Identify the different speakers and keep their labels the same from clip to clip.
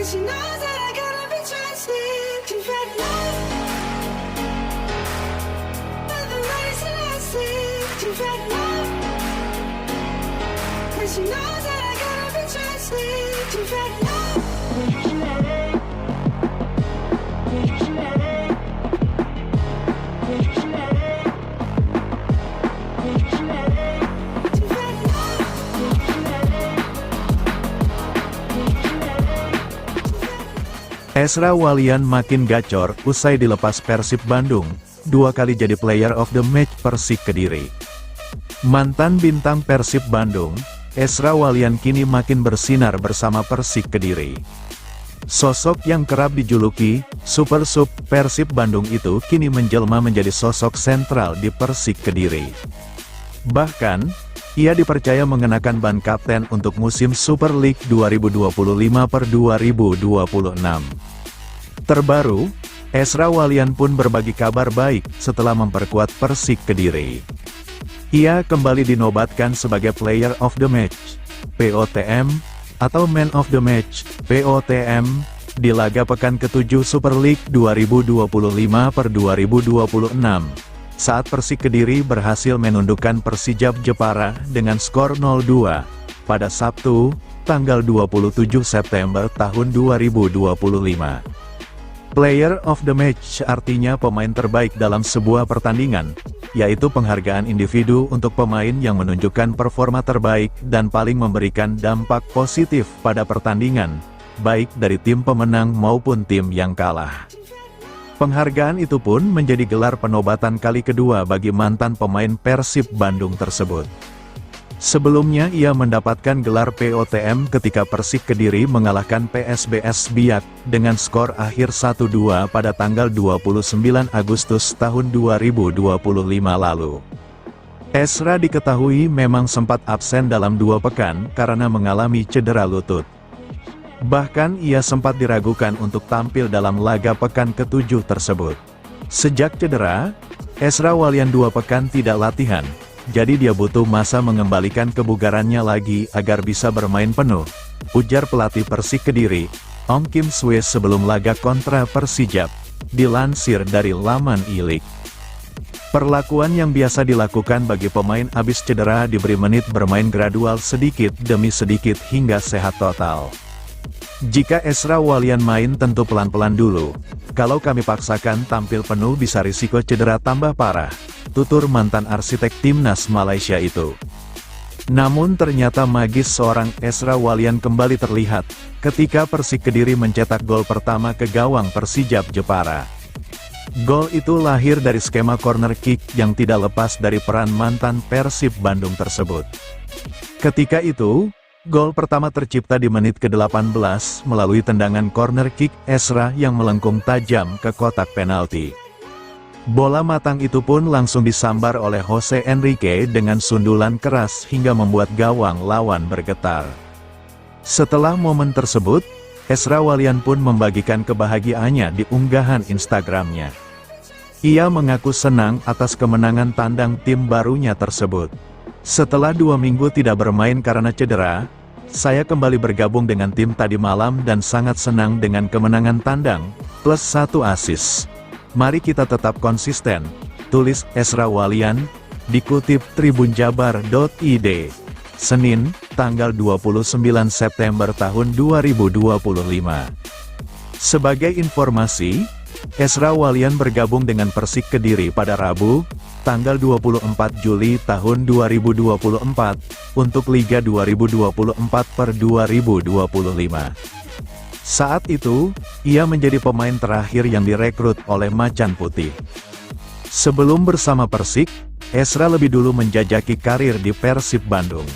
Speaker 1: she knows that I gotta be trusted. She's had love, but the race that I see. She's had love, and she knows that I gotta be trusted. She's had love.
Speaker 2: Ezra Walian makin gacor usai dilepas Persib Bandung, 2 kali jadi Player of the Match Persik Kediri. Mantan bintang Persib Bandung, Ezra Walian kini makin bersinar bersama Persik Kediri. Sosok yang kerap dijuluki Super Sub Persib Bandung itu kini menjelma menjadi sosok sentral di Persik Kediri. Bahkan, ia dipercaya mengenakan ban kapten untuk musim Super League 2025/2026. Terbaru, Ezra Walian pun berbagi kabar baik setelah memperkuat Persik Kediri. Ia kembali dinobatkan sebagai Player of the Match, POTM, atau Man of the Match, POTM, di laga pekan ke-7 Super League 2025/2026. Saat Persik Kediri berhasil menundukkan Persijap Jepara dengan skor 0-2, pada Sabtu, tanggal 27 September tahun 2025. Player of the Match artinya pemain terbaik dalam sebuah pertandingan, yaitu penghargaan individu untuk pemain yang menunjukkan performa terbaik dan paling memberikan dampak positif pada pertandingan, baik dari tim pemenang maupun tim yang kalah. Penghargaan itu pun menjadi gelar penobatan kali kedua bagi mantan pemain Persib Bandung tersebut. Sebelumnya ia mendapatkan gelar POTM ketika Persik Kediri mengalahkan PSBS Biak dengan skor akhir 1-2 pada tanggal 29 Agustus tahun 2025 lalu. Ezra diketahui memang sempat absen dalam 2 pekan karena mengalami cedera lutut. Bahkan ia sempat diragukan untuk tampil dalam laga pekan ke-7 tersebut. Sejak cedera, Ezra Walian 2 pekan tidak latihan, jadi dia butuh masa mengembalikan kebugarannya lagi agar bisa bermain penuh, ujar pelatih Persik Kediri, Ong Kim Swee sebelum laga kontra Persijap, dilansir dari laman iLeague. Perlakuan yang biasa dilakukan bagi pemain habis cedera diberi menit bermain gradual sedikit demi sedikit hingga sehat total. Jika Ezra Walian main tentu pelan-pelan dulu, kalau kami paksakan tampil penuh bisa risiko cedera tambah parah, tutur mantan arsitek timnas Malaysia itu. Namun ternyata magis seorang Ezra Walian kembali terlihat, ketika Persik Kediri mencetak gol pertama ke gawang Persijap Jepara. Gol itu lahir dari skema corner kick yang tidak lepas dari peran mantan Persib Bandung tersebut. Ketika itu, gol pertama tercipta di menit ke-18 melalui tendangan corner kick Ezra yang melengkung tajam ke kotak penalti. Bola matang itu pun langsung disambar oleh Jose Enrique dengan sundulan keras hingga membuat gawang lawan bergetar. Setelah momen tersebut, Ezra Walian pun membagikan kebahagiaannya di unggahan Instagramnya. Ia mengaku senang atas kemenangan tandang tim barunya tersebut. Setelah 2 minggu tidak bermain karena cedera, saya kembali bergabung dengan tim tadi malam dan sangat senang dengan kemenangan tandang, plus 1 assist. Mari kita tetap konsisten, tulis Ezra Walian, dikutip tribunjabar.id, Senin, tanggal 29 September tahun 2025. Sebagai informasi, Ezra Walian bergabung dengan Persik Kediri pada Rabu, tanggal 24 Juli tahun 2024, untuk Liga 2024/2025. Saat itu, ia menjadi pemain terakhir yang direkrut oleh Macan Putih. Sebelum bersama Persik, Ezra lebih dulu menjajaki karir di Persib Bandung.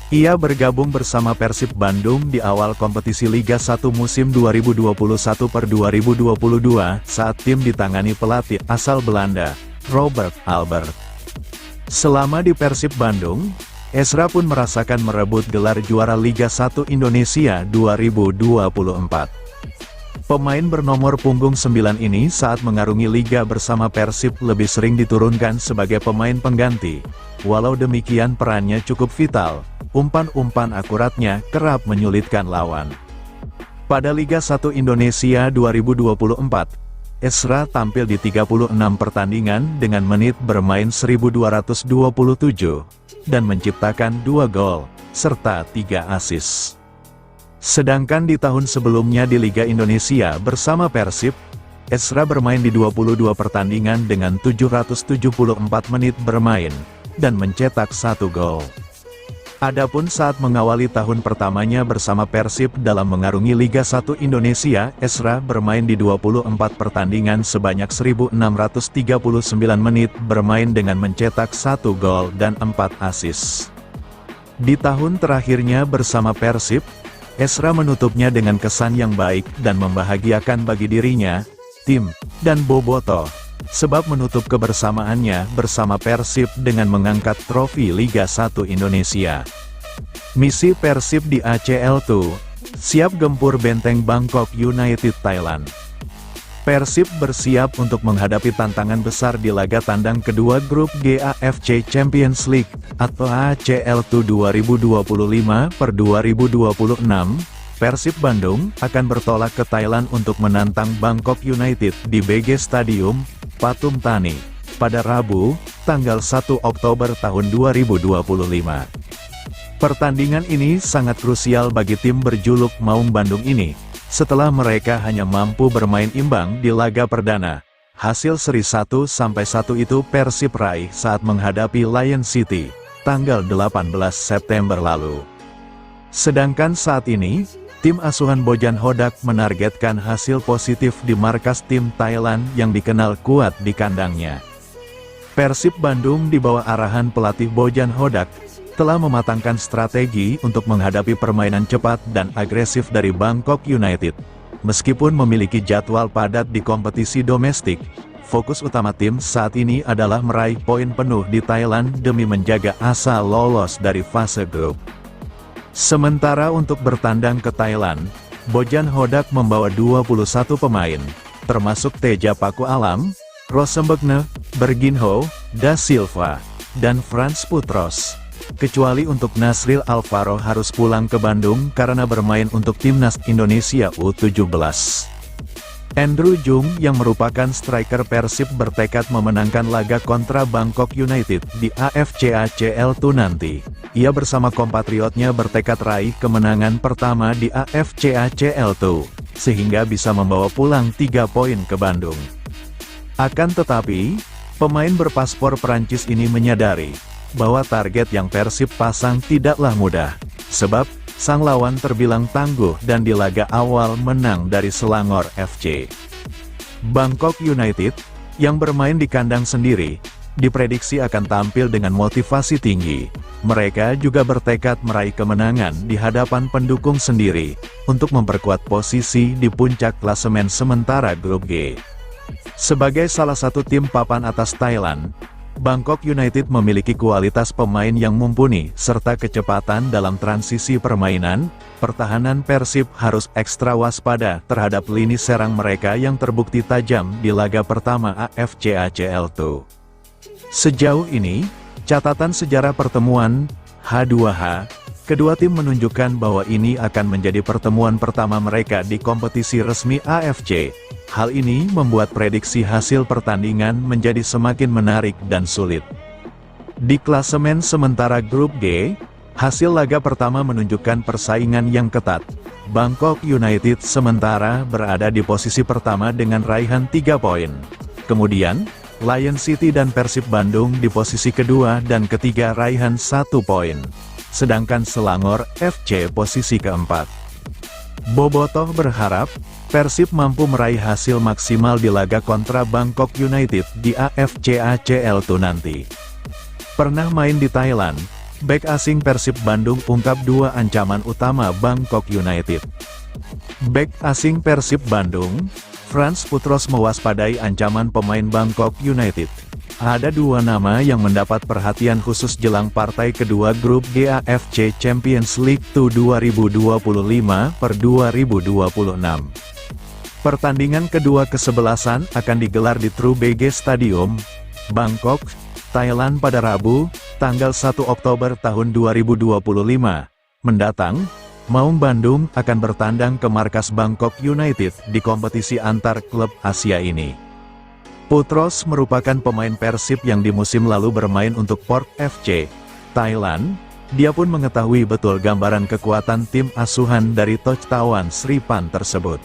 Speaker 2: Ia bergabung bersama Persib Bandung di awal kompetisi Liga 1 musim 2021/2022 saat tim ditangani pelatih asal Belanda, Robert Albert. Selama di Persib Bandung, Ezra pun merasakan merebut gelar juara Liga 1 Indonesia 2024. Pemain bernomor punggung 9 ini saat mengarungi liga bersama Persib lebih sering diturunkan sebagai pemain pengganti. Walau demikian perannya cukup vital, umpan-umpan akuratnya kerap menyulitkan lawan. Pada Liga 1 Indonesia 2024, Ezra tampil di 36 pertandingan dengan menit bermain 1227, dan menciptakan 2 gol, serta 3 assist. Sedangkan di tahun sebelumnya di Liga Indonesia bersama Persib, Ezra bermain di 22 pertandingan dengan 774 menit bermain, dan mencetak 1 gol. Adapun saat mengawali tahun pertamanya bersama Persib dalam mengarungi Liga 1 Indonesia, Ezra bermain di 24 pertandingan sebanyak 1639 menit bermain dengan mencetak 1 gol dan 4 assist. Di tahun terakhirnya bersama Persib, Ezra menutupnya dengan kesan yang baik dan membahagiakan bagi dirinya, tim, dan Bobotoh, sebab menutup kebersamaannya bersama Persib dengan mengangkat trofi Liga 1 Indonesia. Misi Persib di ACL2, siap gempur benteng Bangkok United Thailand. Persib bersiap untuk menghadapi tantangan besar di laga tandang kedua grup G AFC Champions League, atau ACL2 2025/2026, Persib Bandung akan bertolak ke Thailand untuk menantang Bangkok United di BG Stadium, Pathum Thani, pada Rabu, tanggal 1 Oktober tahun 2025. Pertandingan ini sangat krusial bagi tim berjuluk Maung Bandung ini, setelah mereka hanya mampu bermain imbang di laga perdana. Hasil seri 1-1 itu Persib raih saat menghadapi Lion City, tanggal 18 September lalu. Sedangkan saat ini, tim asuhan Bojan Hodak menargetkan hasil positif di markas tim Thailand yang dikenal kuat di kandangnya. Persib Bandung di bawah arahan pelatih Bojan Hodak, telah mematangkan strategi untuk menghadapi permainan cepat dan agresif dari Bangkok United. Meskipun memiliki jadwal padat di kompetisi domestik, fokus utama tim saat ini adalah meraih poin penuh di Thailand demi menjaga asa lolos dari fase grup. Sementara untuk bertandang ke Thailand, Bojan Hodak membawa 21 pemain, termasuk Teja Paku Alam, Rosembegne, Berginho, Da Silva, dan Frans Putros. Kecuali untuk Nasril Alvaro harus pulang ke Bandung karena bermain untuk Timnas Indonesia U17. Andrew Jung yang merupakan striker Persib bertekad memenangkan laga kontra Bangkok United di AFC ACL2 nanti. Ia bersama kompatriotnya bertekad raih kemenangan pertama di AFC ACL2, sehingga bisa membawa pulang 3 poin ke Bandung. Akan tetapi, pemain berpaspor Prancis ini menyadari bahwa target yang Persib pasang tidaklah mudah, sebab sang lawan terbilang tangguh dan di laga awal menang dari Selangor FC. Bangkok United, yang bermain di kandang sendiri, diprediksi akan tampil dengan motivasi tinggi. Mereka juga bertekad meraih kemenangan di hadapan pendukung sendiri, untuk memperkuat posisi di puncak klasemen sementara grup G. Sebagai salah satu tim papan atas Thailand, Bangkok United memiliki kualitas pemain yang mumpuni, serta kecepatan dalam transisi permainan. Pertahanan Persib harus ekstra waspada terhadap lini serang mereka yang terbukti tajam di laga pertama AFC ACL2. Sejauh ini, catatan sejarah pertemuan H2H, kedua tim menunjukkan bahwa ini akan menjadi pertemuan pertama mereka di kompetisi resmi AFC. Hal ini membuat prediksi hasil pertandingan menjadi semakin menarik dan sulit. Di klasemen sementara grup G, hasil laga pertama menunjukkan persaingan yang ketat. Bangkok United sementara berada di posisi pertama dengan raihan 3 poin. Kemudian, Lion City dan Persib Bandung di posisi kedua dan ketiga raihan 1 poin. Sedangkan Selangor FC posisi keempat. Bobotoh berharap Persib mampu meraih hasil maksimal di laga kontra Bangkok United di AFC ACL2 nanti. Pernah main di Thailand, bek asing Persib Bandung ungkap 2 ancaman utama Bangkok United. Bek asing Persib Bandung, Frans Putros mewaspadai ancaman pemain Bangkok United. Ada 2 nama yang mendapat perhatian khusus jelang partai kedua grup G AFC Champions League 2025/2026. Pertandingan kedua ke-11 akan digelar di True BG Stadium, Bangkok, Thailand pada Rabu, tanggal 1 Oktober tahun 2025 mendatang, Maung Bandung akan bertandang ke markas Bangkok United di kompetisi antar klub Asia ini. Putros merupakan pemain Persib yang di musim lalu bermain untuk Port FC, Thailand. Dia pun mengetahui betul gambaran kekuatan tim asuhan dari Touchtawan Sripan tersebut.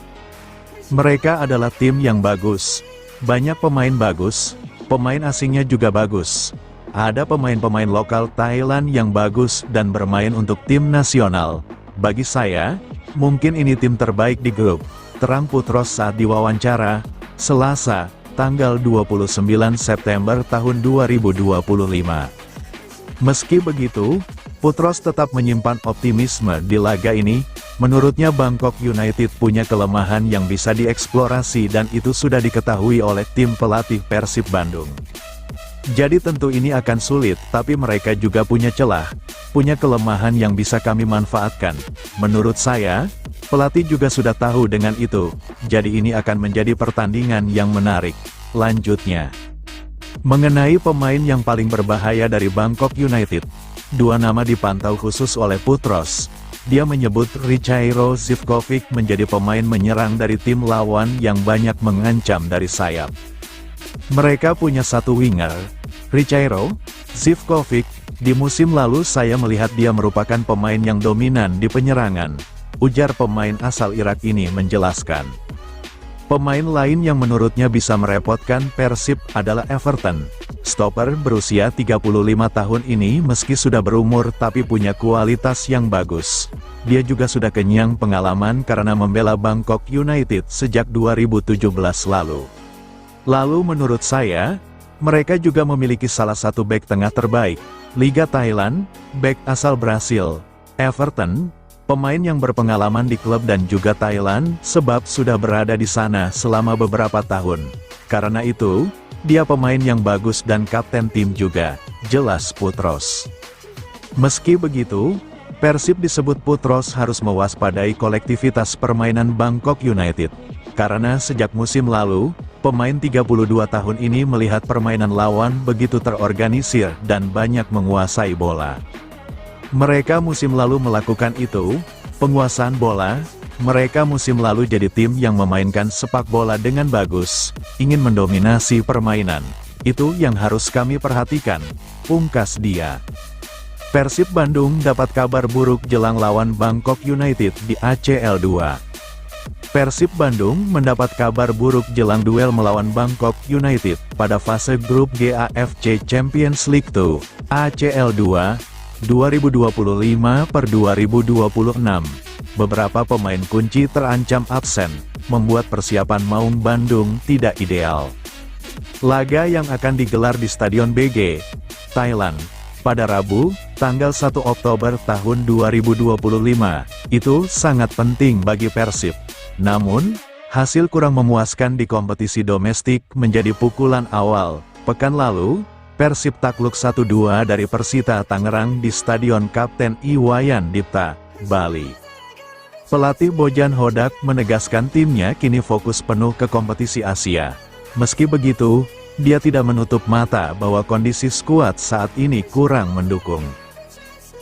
Speaker 2: Mereka adalah tim yang bagus. Banyak pemain bagus, pemain asingnya juga bagus. Ada pemain-pemain lokal Thailand yang bagus dan bermain untuk tim nasional. Bagi saya, mungkin ini tim terbaik di grup, terang Putros saat diwawancara, Selasa, tanggal 29 September tahun 2025. Meski begitu, Putros tetap menyimpan optimisme di laga ini. Menurutnya Bangkok United punya kelemahan yang bisa dieksplorasi dan itu sudah diketahui oleh tim pelatih Persib Bandung. Jadi tentu ini akan sulit, tapi mereka juga punya celah, punya kelemahan yang bisa kami manfaatkan. Menurut saya, pelatih juga sudah tahu dengan itu, jadi ini akan menjadi pertandingan yang menarik. Lanjutnya, mengenai pemain yang paling berbahaya dari Bangkok United, dua nama dipantau khusus oleh Putros. Dia menyebut Richairo Zivkovic menjadi pemain menyerang dari tim lawan yang banyak mengancam dari sayap. Mereka punya satu winger, Richairo Zivkovic. Di musim lalu saya melihat dia merupakan pemain yang dominan di penyerangan, ujar pemain asal Irak ini menjelaskan. Pemain lain yang menurutnya bisa merepotkan Persib adalah Everton. Stopper berusia 35 tahun ini meski sudah berumur tapi punya kualitas yang bagus. Dia juga sudah kenyang pengalaman karena membela Bangkok United sejak 2017 lalu. Lalu menurut saya, mereka juga memiliki salah satu bek tengah terbaik, Liga Thailand, bek asal Brasil, Everton, pemain yang berpengalaman di klub dan juga Thailand, sebab sudah berada di sana selama beberapa tahun. Karena itu, dia pemain yang bagus dan kapten tim juga, jelas Putros. Meski begitu, Persib disebut Putros harus mewaspadai kolektivitas permainan Bangkok United. Karena sejak musim lalu, pemain 32 tahun ini melihat permainan lawan begitu terorganisir dan banyak menguasai bola. Mereka musim lalu melakukan itu, penguasaan bola. Mereka musim lalu jadi tim yang memainkan sepak bola dengan bagus, ingin mendominasi permainan. Itu yang harus kami perhatikan, pungkas dia. Persib Bandung dapat kabar buruk jelang lawan Bangkok United di ACL 2. Persib Bandung mendapat kabar buruk jelang duel melawan Bangkok United pada fase grup GAFC Champions League 2, ACL 2, 2025/2026. Beberapa pemain kunci terancam absen, membuat persiapan Maung Bandung tidak ideal. Laga yang akan digelar di Stadion BG, Thailand, pada Rabu, tanggal 1 Oktober tahun 2025, itu sangat penting bagi Persib. Namun, hasil kurang memuaskan di kompetisi domestik menjadi pukulan awal. Pekan lalu, Persib takluk 1-2 dari Persita Tangerang di Stadion Kapten Iwayan Dipta, Bali. Pelatih Bojan Hodak menegaskan timnya kini fokus penuh ke kompetisi Asia. Meski begitu, dia tidak menutup mata bahwa kondisi skuad saat ini kurang mendukung.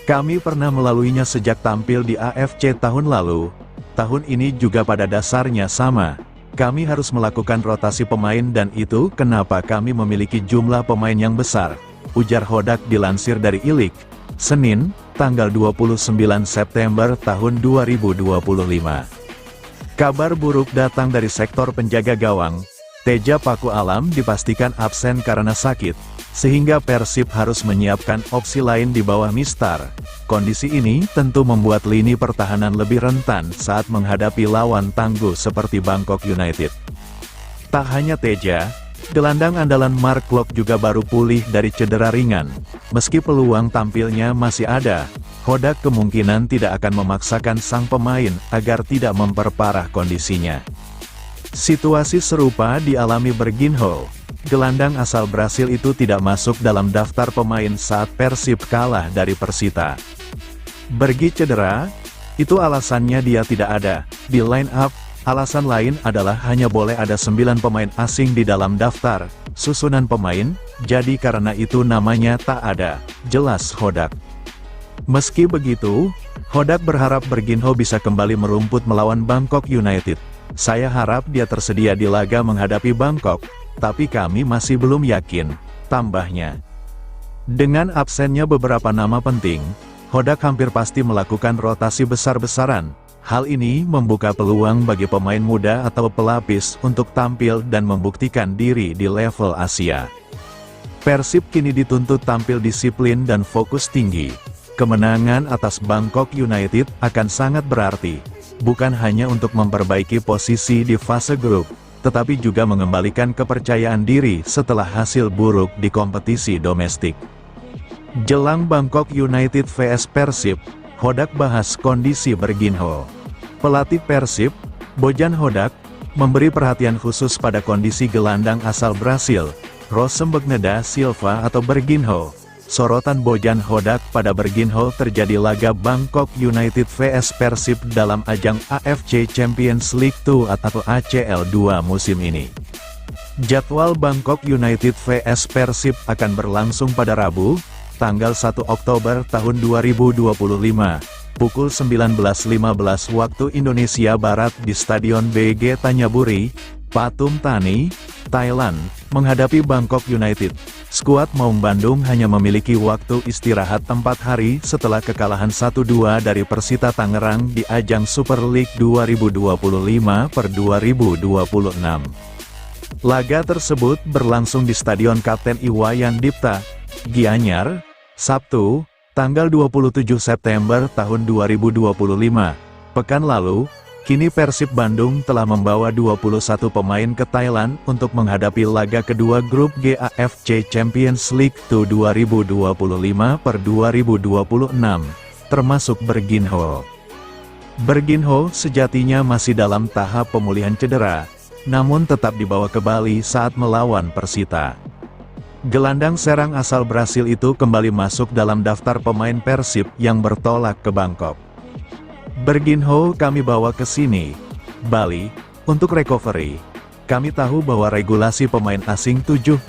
Speaker 2: Kami pernah melaluinya sejak tampil di AFC tahun lalu. Tahun ini juga pada dasarnya sama. Kami harus melakukan rotasi pemain dan itu kenapa kami memiliki jumlah pemain yang besar, ujar Hodak dilansir dari Ilik, Senin, tanggal 29 September tahun 2025. Kabar buruk datang dari sektor penjaga gawang. Teja Paku Alam dipastikan absen karena sakit, sehingga Persib harus menyiapkan opsi lain di bawah Mistar. Kondisi ini tentu membuat lini pertahanan lebih rentan saat menghadapi lawan tangguh seperti Bangkok United. Tak hanya Teja, gelandang andalan Mark Klok juga baru pulih dari cedera ringan. Meski peluang tampilnya masih ada, Hodak kemungkinan tidak akan memaksakan sang pemain agar tidak memperparah kondisinya. Situasi serupa dialami Berginho. Gelandang asal Brasil itu tidak masuk dalam daftar pemain saat Persib kalah dari Persita. Bergi cedera, itu alasannya dia tidak ada di line up. Alasan lain adalah hanya boleh ada 9 pemain asing di dalam daftar susunan pemain, jadi karena itu namanya tak ada, jelas Hodak. Meski begitu, Hodak berharap Berginho bisa kembali merumput melawan Bangkok United. Saya harap dia tersedia di laga menghadapi Bangkok, tapi kami masih belum yakin, tambahnya. Dengan absennya beberapa nama penting, Hodak hampir pasti melakukan rotasi besar-besaran. Hal ini membuka peluang bagi pemain muda atau pelapis untuk tampil dan membuktikan diri di level Asia. Persib kini dituntut tampil disiplin dan fokus tinggi. Kemenangan atas Bangkok United akan sangat berarti, bukan hanya untuk memperbaiki posisi di fase grup, tetapi juga mengembalikan kepercayaan diri setelah hasil buruk di kompetisi domestik. Jelang Bangkok United vs Persib, Hodak bahas kondisi Berginho. Pelatih Persib, Bojan Hodak, memberi perhatian khusus pada kondisi gelandang asal Brasil, Rosembagneda Silva atau Berginho. Sorotan Bojan Hodak pada Berginho terjadi laga Bangkok United vs Persib dalam ajang AFC Champions League 2 atau ACL 2 musim ini. Jadwal Bangkok United vs Persib akan berlangsung pada Rabu, tanggal 1 Oktober tahun 2025, pukul 19.15 waktu Indonesia Barat di Stadion BG Tanyaburi, Pathum Thani, Thailand, menghadapi Bangkok United. Skuad Maung Bandung hanya memiliki waktu istirahat 4 hari setelah kekalahan 1-2 dari Persita Tangerang di ajang Super League 2025/2026. Laga tersebut berlangsung di Stadion Kapten Iwayan Dipta, Gianyar, Sabtu, tanggal 27 September tahun 2025. Pekan lalu, kini Persib Bandung telah membawa 21 pemain ke Thailand untuk menghadapi laga kedua grup G AFC Champions League 2025/2026, termasuk Berginho. Berginho sejatinya masih dalam tahap pemulihan cedera, namun tetap dibawa ke Bali saat melawan Persita. Gelandang serang asal Brasil itu kembali masuk dalam daftar pemain Persib yang bertolak ke Bangkok. Berginho kami bawa ke sini, Bali, untuk recovery. Kami tahu bahwa regulasi pemain asing 7+2.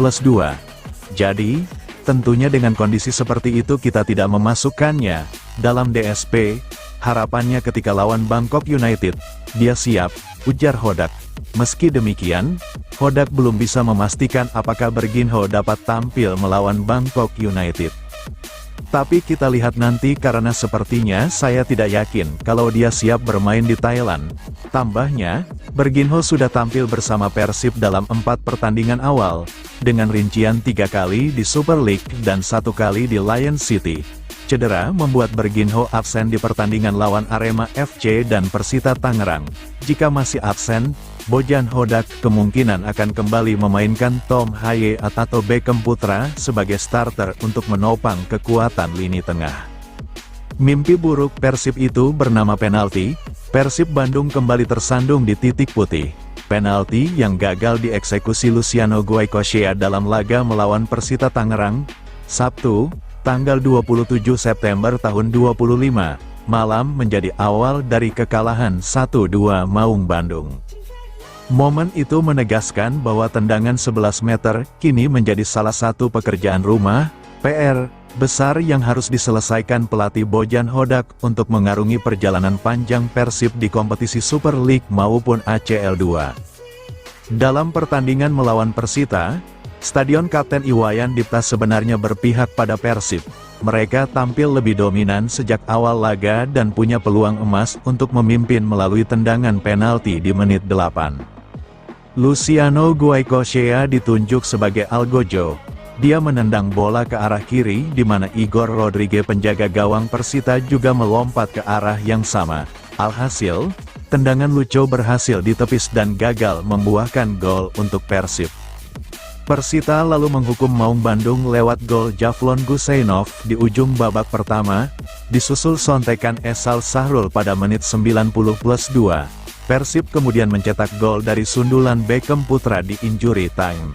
Speaker 2: Jadi, tentunya dengan kondisi seperti itu kita tidak memasukkannya dalam DSP. Harapannya ketika lawan Bangkok United, dia siap, ujar Hodak. Meski demikian, Hodak belum bisa memastikan apakah Berginho dapat tampil melawan Bangkok United. Tapi kita lihat nanti karena sepertinya saya tidak yakin kalau dia siap bermain di Thailand. Tambahnya, Berginho sudah tampil bersama Persib dalam 4 pertandingan awal, dengan rincian 3 kali di Super League dan 1 kali di Lion City. Cedera membuat Berginho absen di pertandingan lawan Arema FC dan Persita Tangerang. Jika masih absen, Bojan Hodak kemungkinan akan kembali memainkan Tom Haye atau Beckham Putra sebagai starter untuk menopang kekuatan lini tengah. Mimpi buruk Persib itu bernama penalti. Persib Bandung kembali tersandung di titik putih. Penalti yang gagal dieksekusi Luciano Goycochea dalam laga melawan Persita Tangerang, Sabtu, tanggal 27 September tahun 2025, malam menjadi awal dari kekalahan 1-2 Maung Bandung. Momen itu menegaskan bahwa tendangan 11 meter kini menjadi salah satu pekerjaan rumah, PR, besar yang harus diselesaikan pelatih Bojan Hodak untuk mengarungi perjalanan panjang Persib di kompetisi Super League maupun ACL 2. Dalam pertandingan melawan Persita, Stadion Kapten Iwayan Dipta sebenarnya berpihak pada Persib. Mereka tampil lebih dominan sejak awal laga dan punya peluang emas untuk memimpin melalui tendangan penalti di menit 8. Luciano Goycochea ditunjuk sebagai Algojo. Dia menendang bola ke arah kiri di mana Igor Rodriguez penjaga gawang Persita juga melompat ke arah yang sama. Alhasil, tendangan Lucho berhasil ditepis dan gagal membuahkan gol untuk Persib. Persita lalu menghukum Maung Bandung lewat gol Javlon Gusainov di ujung babak pertama, disusul sontekan Esal Sahrul pada menit 90+2. Persib kemudian mencetak gol dari sundulan Beckham Putra di injury time.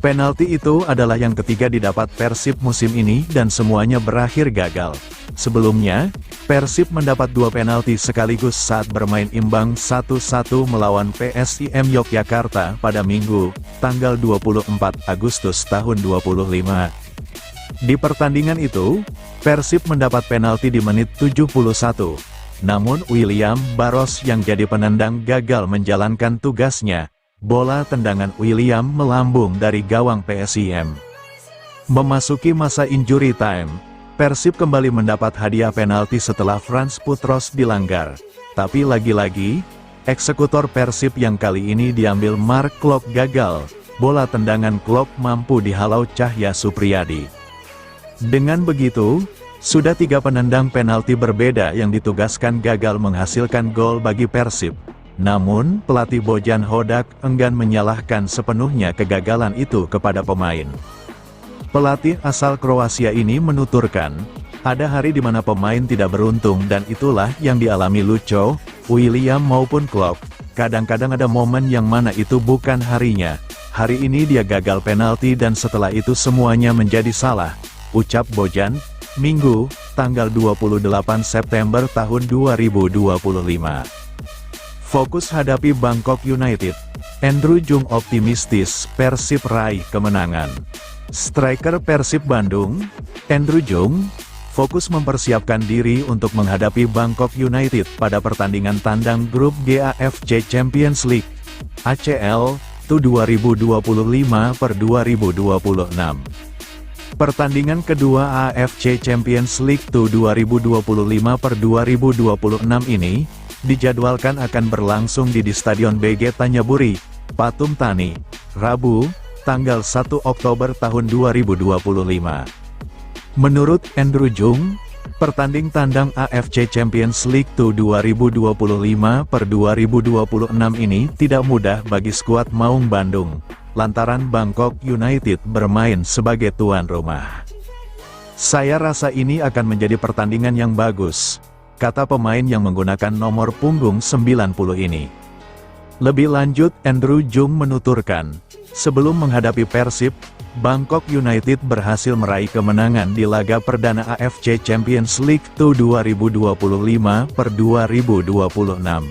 Speaker 2: Penalti itu adalah yang ketiga didapat Persib musim ini dan semuanya berakhir gagal. Sebelumnya, Persib mendapat 2 penalti sekaligus saat bermain imbang 1-1 melawan PSIM Yogyakarta pada Minggu, tanggal 24 Agustus tahun 2025. Di pertandingan itu, Persib mendapat penalti di menit 71. Namun William Barros yang jadi penendang gagal menjalankan tugasnya. Bola tendangan William melambung dari gawang PSIM. Memasuki masa injury time, Persib kembali mendapat hadiah penalti setelah Frans Putros dilanggar. Tapi lagi-lagi, eksekutor Persib yang kali ini diambil Mark Klok gagal. Bola tendangan Klok mampu dihalau Cahya Supriyadi. Dengan begitu, sudah 3 penendang penalti berbeda yang ditugaskan gagal menghasilkan gol bagi Persib. Namun, pelatih Bojan Hodak enggan menyalahkan sepenuhnya kegagalan itu kepada pemain. Pelatih asal Kroasia ini menuturkan, ada hari di mana pemain tidak beruntung dan itulah yang dialami Lucho, William maupun Klok. Kadang-kadang ada momen yang mana itu bukan harinya. Hari ini dia gagal penalti dan setelah itu semuanya menjadi salah, ucap Bojan, Minggu, tanggal 28 September tahun 2025. Fokus hadapi Bangkok United. Andrew Jung optimistis Persib raih kemenangan. Striker Persib Bandung, Andrew Jung, fokus mempersiapkan diri untuk menghadapi Bangkok United pada pertandingan tandang grup G AFC Champions League, ACL, 2025/2026. Pertandingan kedua AFC Champions League 2025/2026 ini, dijadwalkan akan berlangsung di Stadion BG Tanyaburi, Patum Thani, Rabu, tanggal 1 Oktober tahun 2025. Menurut Andrew Jung, pertanding tandang AFC Champions League 2025/2026 ini tidak mudah bagi skuad Maung Bandung, lantaran Bangkok United bermain sebagai tuan rumah. Saya rasa ini akan menjadi pertandingan yang bagus, kata pemain yang menggunakan nomor punggung 90 ini. Lebih lanjut, Andrew Jung menuturkan, sebelum menghadapi Persib, Bangkok United berhasil meraih kemenangan di laga perdana AFC Champions League 2025/2026.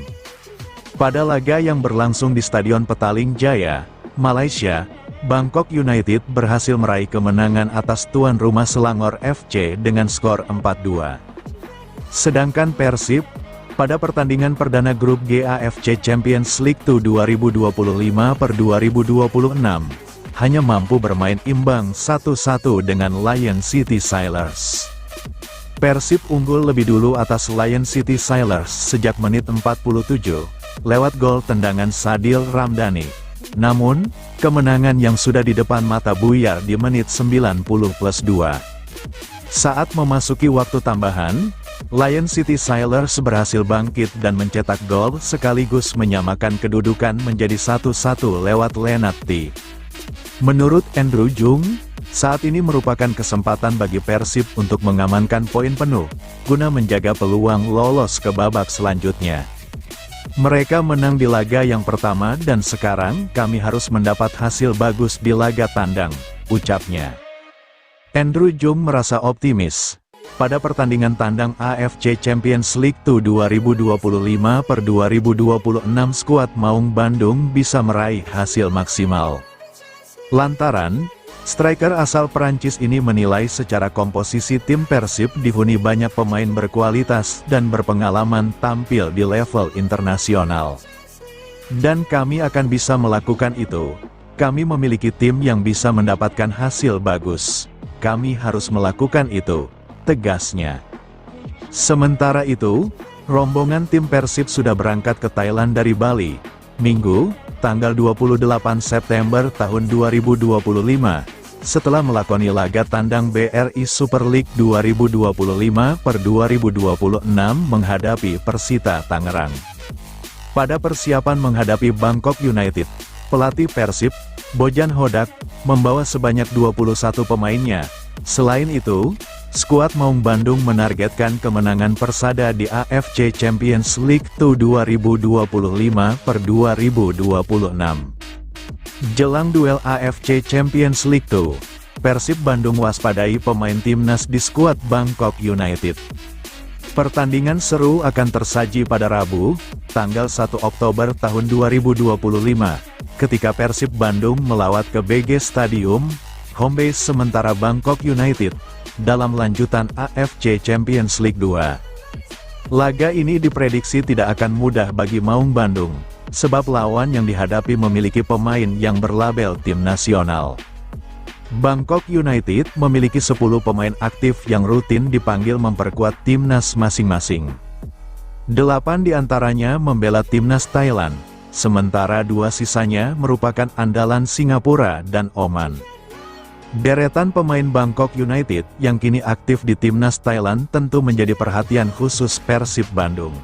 Speaker 2: Pada laga yang berlangsung di Stadion Petaling Jaya, Malaysia, Bangkok United berhasil meraih kemenangan atas tuan rumah Selangor FC dengan skor 4-2. Sedangkan Persib, pada pertandingan perdana grup G AFC Champions League 2025/2026, hanya mampu bermain imbang 1-1 dengan Lion City Sailors. Persib unggul lebih dulu atas Lion City Sailors sejak menit 47, lewat gol tendangan Sadil Ramdhani. Namun, kemenangan yang sudah di depan mata buyar di menit 90+2. Saat memasuki waktu tambahan, Lion City Sailors berhasil bangkit dan mencetak gol sekaligus menyamakan kedudukan menjadi 1-1 lewat Lennart T. Menurut Andrew Jung, saat ini merupakan kesempatan bagi Persib untuk mengamankan poin penuh, guna menjaga peluang lolos ke babak selanjutnya. Mereka menang di laga yang pertama dan sekarang kami harus mendapat hasil bagus di laga tandang, ucapnya. Andrew Jung merasa optimis. Pada pertandingan tandang AFC Champions League 2025/2026 skuad Maung Bandung bisa meraih hasil maksimal. Lantaran, striker asal Perancis ini menilai secara komposisi tim Persib dihuni banyak pemain berkualitas dan berpengalaman tampil di level internasional. Dan kami akan bisa melakukan itu. Kami memiliki tim yang bisa mendapatkan hasil bagus. Kami harus melakukan itu, tegasnya. Sementara itu, rombongan tim Persib sudah berangkat ke Thailand dari Bali, Minggu, tanggal 28 September tahun 2025, setelah melakoni laga tandang BRI Super League 2025/2026 menghadapi Persita Tangerang. Pada persiapan menghadapi Bangkok United, pelatih Persib, Bojan Hodak, membawa sebanyak 21 pemainnya. Selain itu, skuad Maung Bandung menargetkan kemenangan persada di AFC Champions League 2025/2026. Jelang duel AFC Champions League 2, Persib Bandung waspadai pemain timnas di skuad Bangkok United. Pertandingan seru akan tersaji pada Rabu, tanggal 1 Oktober tahun 2025, ketika Persib Bandung melawat ke BG Stadium, home base sementara Bangkok United, dalam lanjutan AFC Champions League 2. Laga ini diprediksi tidak akan mudah bagi Maung Bandung, sebab lawan yang dihadapi memiliki pemain yang berlabel tim nasional. Bangkok United memiliki 10 pemain aktif yang rutin dipanggil memperkuat timnas masing-masing. 8 diantaranya membela timnas Thailand, sementara 2 sisanya merupakan andalan Singapura dan Oman. Deretan pemain Bangkok United yang kini aktif di timnas Thailand tentu menjadi perhatian khusus Persib Bandung.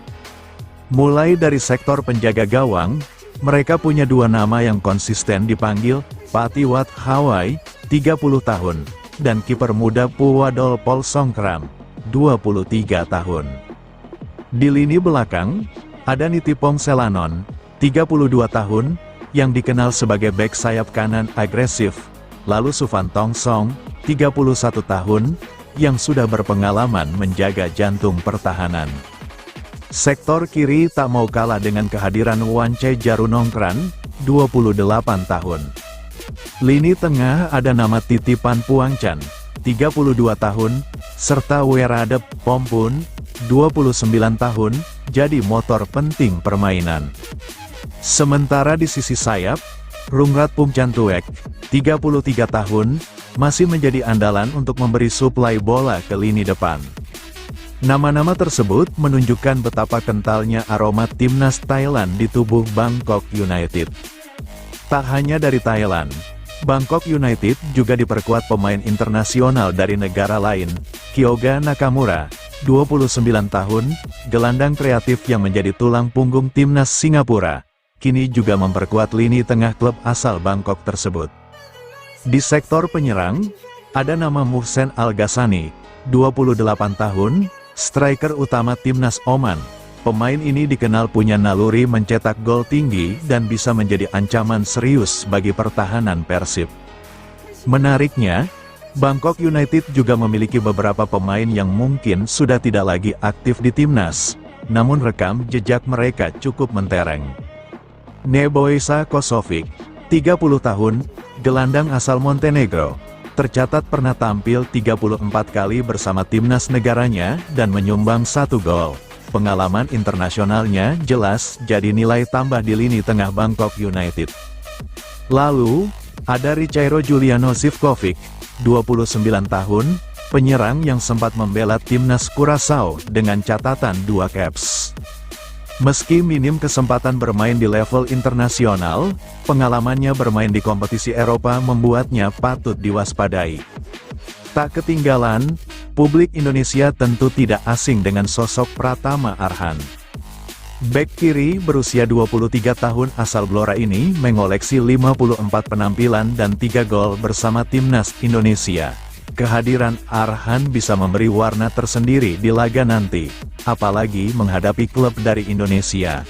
Speaker 2: Mulai dari sektor penjaga gawang, mereka punya 2 nama yang konsisten dipanggil, Patiwat Hawai, 30 tahun, dan kiper muda Puwadol Pol Songkram, 23 tahun. Di lini belakang, ada Nitipong Selanon, 32 tahun, yang dikenal sebagai bek sayap kanan agresif, lalu Suvan Tongsong, 31 tahun, yang sudah berpengalaman menjaga jantung pertahanan. Sektor kiri tak mau kalah dengan kehadiran Wancai Jarunongkran, 28 tahun. Lini tengah ada nama Titipan Puangcan, 32 tahun, serta Weradep Pompun, 29 tahun, jadi motor penting permainan. Sementara di sisi sayap, Rungrat Pumcantuek, 33 tahun, masih menjadi andalan untuk memberi suplai bola ke lini depan. Nama-nama tersebut menunjukkan betapa kentalnya aroma timnas Thailand di tubuh Bangkok United. Tak hanya dari Thailand, Bangkok United juga diperkuat pemain internasional dari negara lain, Kyoga Nakamura, 29 tahun, gelandang kreatif yang menjadi tulang punggung timnas Singapura, kini juga memperkuat lini tengah klub asal Bangkok tersebut. Di sektor penyerang, ada nama Muhsen Al-Ghassani, 28 tahun, striker utama timnas Oman. Pemain ini dikenal punya naluri mencetak gol tinggi dan bisa menjadi ancaman serius bagi pertahanan Persib. Menariknya, Bangkok United juga memiliki beberapa pemain yang mungkin sudah tidak lagi aktif di timnas, namun rekam jejak mereka cukup mentereng. Nebojša Kosovic, 30 tahun, gelandang asal Montenegro, tercatat pernah tampil 34 kali bersama timnas negaranya dan menyumbang 1 gol. Pengalaman internasionalnya jelas jadi nilai tambah di lini tengah Bangkok United. Lalu, ada Richairo Juliano Zivkovic, 29 tahun, penyerang yang sempat membela timnas Curaçao dengan catatan 2 caps. Meski minim kesempatan bermain di level internasional, pengalamannya bermain di kompetisi Eropa membuatnya patut diwaspadai. Tak ketinggalan, publik Indonesia tentu tidak asing dengan sosok Pratama Arhan. Bek kiri berusia 23 tahun asal Blora ini mengoleksi 54 penampilan dan 3 gol bersama timnas Indonesia. Kehadiran Arhan bisa memberi warna tersendiri di laga nanti, apalagi menghadapi klub dari Indonesia.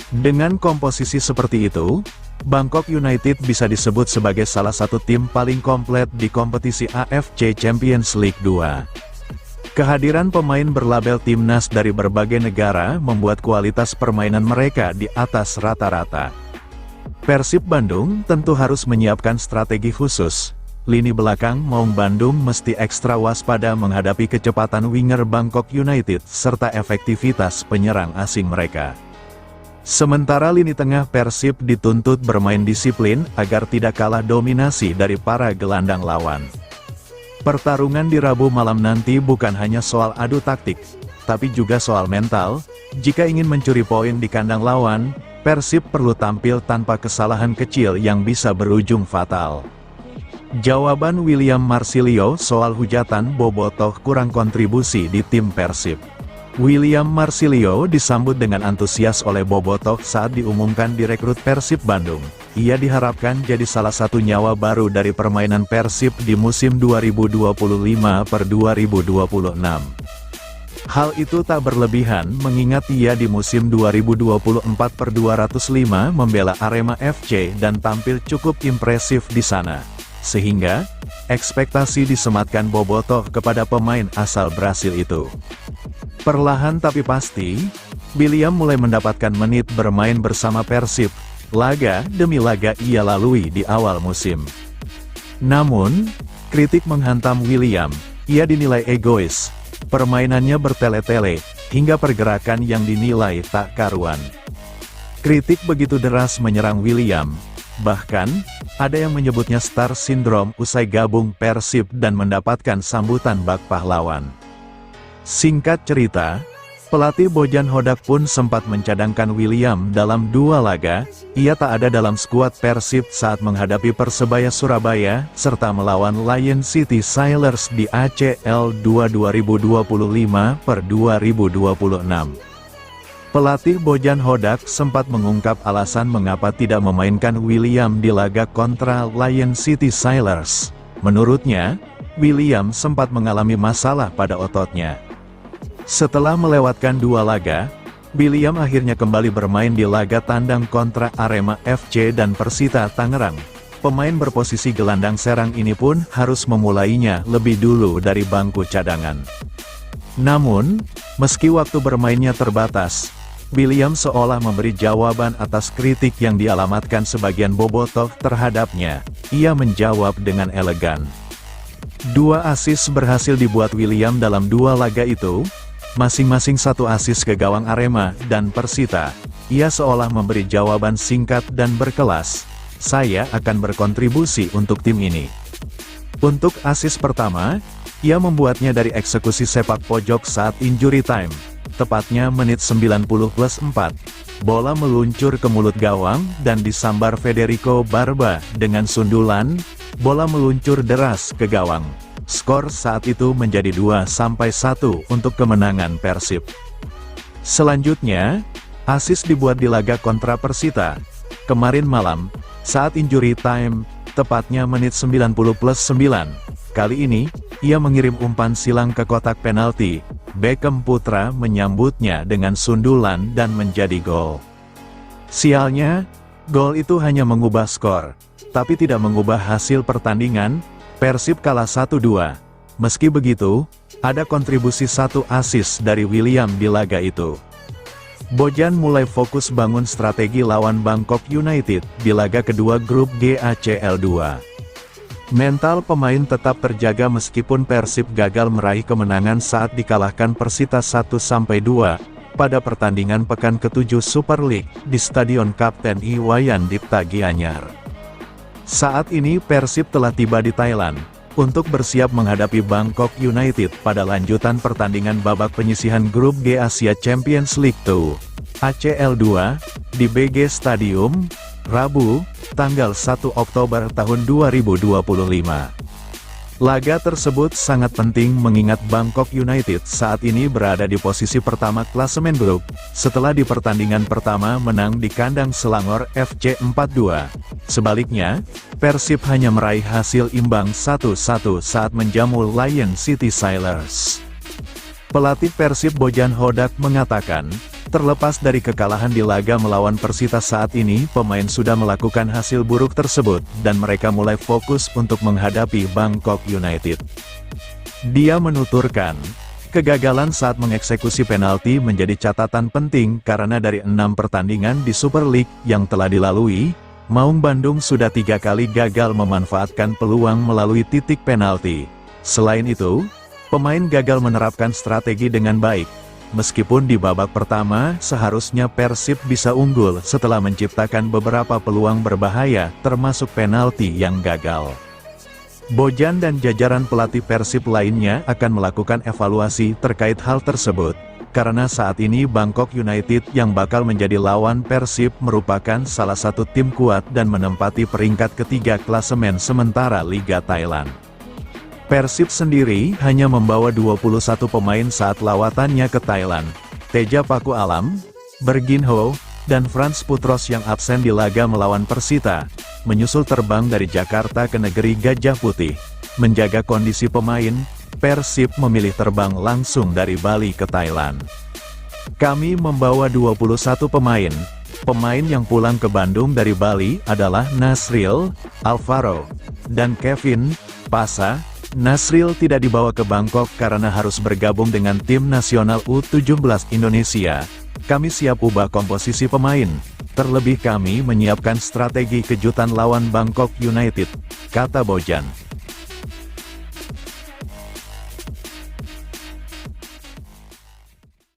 Speaker 2: Dengan komposisi seperti itu, Bangkok United bisa disebut sebagai salah satu tim paling komplit di kompetisi AFC Champions League 2. Kehadiran pemain berlabel timnas dari berbagai negara membuat kualitas permainan mereka di atas rata-rata. Persib Bandung tentu harus menyiapkan strategi khusus. Lini belakang Maung Bandung mesti ekstra waspada menghadapi kecepatan winger Bangkok United serta efektivitas penyerang asing mereka. Sementara lini tengah Persib dituntut bermain disiplin agar tidak kalah dominasi dari para gelandang lawan. Pertarungan di Rabu malam nanti bukan hanya soal adu taktik, tapi juga soal mental. Jika ingin mencuri poin di kandang lawan, Persib perlu tampil tanpa kesalahan kecil yang bisa berujung fatal. Jawaban William Marsilio soal hujatan Bobotoh kurang kontribusi di tim Persib. William Marsilio disambut dengan antusias oleh Bobotoh saat diumumkan direkrut Persib Bandung. Ia diharapkan jadi salah satu nyawa baru dari permainan Persib di musim 2025/2026. Hal itu tak berlebihan mengingat ia di musim 2024/205 membela Arema FC dan tampil cukup impresif di sana. Sehingga, ekspektasi disematkan Bobotoh kepada pemain asal Brasil itu. Perlahan tapi pasti, William mulai mendapatkan menit bermain bersama Persib, laga demi laga ia lalui di awal musim. Namun, kritik menghantam William, ia dinilai egois, permainannya bertele-tele, hingga pergerakan yang dinilai tak karuan. Kritik begitu deras menyerang William. Bahkan, ada yang menyebutnya star syndrome usai gabung Persib dan mendapatkan sambutan bak pahlawan. Singkat cerita, pelatih Bojan Hodak pun sempat mencadangkan William dalam 2 laga. Ia tak ada dalam skuad Persib saat menghadapi Persebaya Surabaya, serta melawan Lion City Sailors di ACL 2 2025/2026. Pelatih Bojan Hodak sempat mengungkap alasan mengapa tidak memainkan William di laga kontra Lion City Sailors. Menurutnya, William sempat mengalami masalah pada ototnya. Setelah melewatkan 2 laga, William akhirnya kembali bermain di laga tandang kontra Arema FC dan Persita Tangerang. Pemain berposisi gelandang serang ini pun harus memulainya lebih dulu dari bangku cadangan. Namun, meski waktu bermainnya terbatas, William seolah memberi jawaban atas kritik yang dialamatkan sebagian bobotoh terhadapnya. Ia menjawab dengan elegan. 2 assist berhasil dibuat William dalam 2 laga itu, masing-masing 1 assist ke gawang Arema dan Persita. Ia seolah memberi jawaban singkat dan berkelas, "Saya akan berkontribusi untuk tim ini." Untuk assist pertama, ia membuatnya dari eksekusi sepak pojok saat injury time. Tepatnya menit 90+4, bola meluncur ke mulut gawang dan disambar Federico Barba dengan sundulan, bola meluncur deras ke gawang. Skor saat itu menjadi 2-1 untuk kemenangan Persib. Selanjutnya, assist dibuat di laga kontra Persita kemarin malam, saat injury time, tepatnya menit 90+9. Kali ini, ia mengirim umpan silang ke kotak penalti. Beckham Putra menyambutnya dengan sundulan dan menjadi gol. Sialnya, gol itu hanya mengubah skor, tapi tidak mengubah hasil pertandingan. Persib kalah 1-2. Meski begitu, ada kontribusi 1 assist dari William di laga itu. Bojan mulai fokus bangun strategi lawan Bangkok United di laga kedua grup G ACL 2. Mental pemain tetap terjaga meskipun Persib gagal meraih kemenangan saat dikalahkan Persita 1-2 pada pertandingan pekan ke-7 Super League di Stadion Kapten Iwayan Dipta Gianyar. Saat ini Persib telah tiba di Thailand untuk bersiap menghadapi Bangkok United pada lanjutan pertandingan babak penyisihan grup G Asia Champions League 2 ACL 2 di BG Stadium, Rabu, tanggal 1 Oktober tahun 2025. Laga tersebut sangat penting mengingat Bangkok United saat ini berada di posisi pertama klasemen grup, setelah di pertandingan pertama menang di kandang Selangor FC 4-2. Sebaliknya, Persib hanya meraih hasil imbang 1-1 saat menjamu Lion City Sailors. Pelatih Persib Bojan Hodak mengatakan, terlepas dari kekalahan di laga melawan Persita saat ini, pemain sudah melakukan hasil buruk tersebut, dan mereka mulai fokus untuk menghadapi Bangkok United. Dia menuturkan, kegagalan saat mengeksekusi penalti menjadi catatan penting karena dari 6 pertandingan di Super League yang telah dilalui, Maung Bandung sudah 3 kali gagal memanfaatkan peluang melalui titik penalti. Selain itu, pemain gagal menerapkan strategi dengan baik. Meskipun di babak pertama, seharusnya Persib bisa unggul setelah menciptakan beberapa peluang berbahaya, termasuk penalti yang gagal. Bojan dan jajaran pelatih Persib lainnya akan melakukan evaluasi terkait hal tersebut, karena saat ini Bangkok United yang bakal menjadi lawan Persib merupakan salah satu tim kuat dan menempati peringkat ketiga klasemen sementara Liga Thailand. Persib sendiri hanya membawa 21 pemain saat lawatannya ke Thailand. Teja Paku Alam, Bergin Ho, dan Frans Putros yang absen di laga melawan Persita, menyusul terbang dari Jakarta ke negeri Gajah Putih. Menjaga kondisi pemain, Persib memilih terbang langsung dari Bali ke Thailand. Kami membawa 21 pemain. Pemain yang pulang ke Bandung dari Bali adalah Nasril, Alvaro, dan Kevin, Pasa. Nasril tidak dibawa ke Bangkok karena harus bergabung dengan tim nasional U17 Indonesia. Kami siap ubah komposisi pemain. Terlebih kami menyiapkan strategi kejutan lawan Bangkok United, kata Bojan.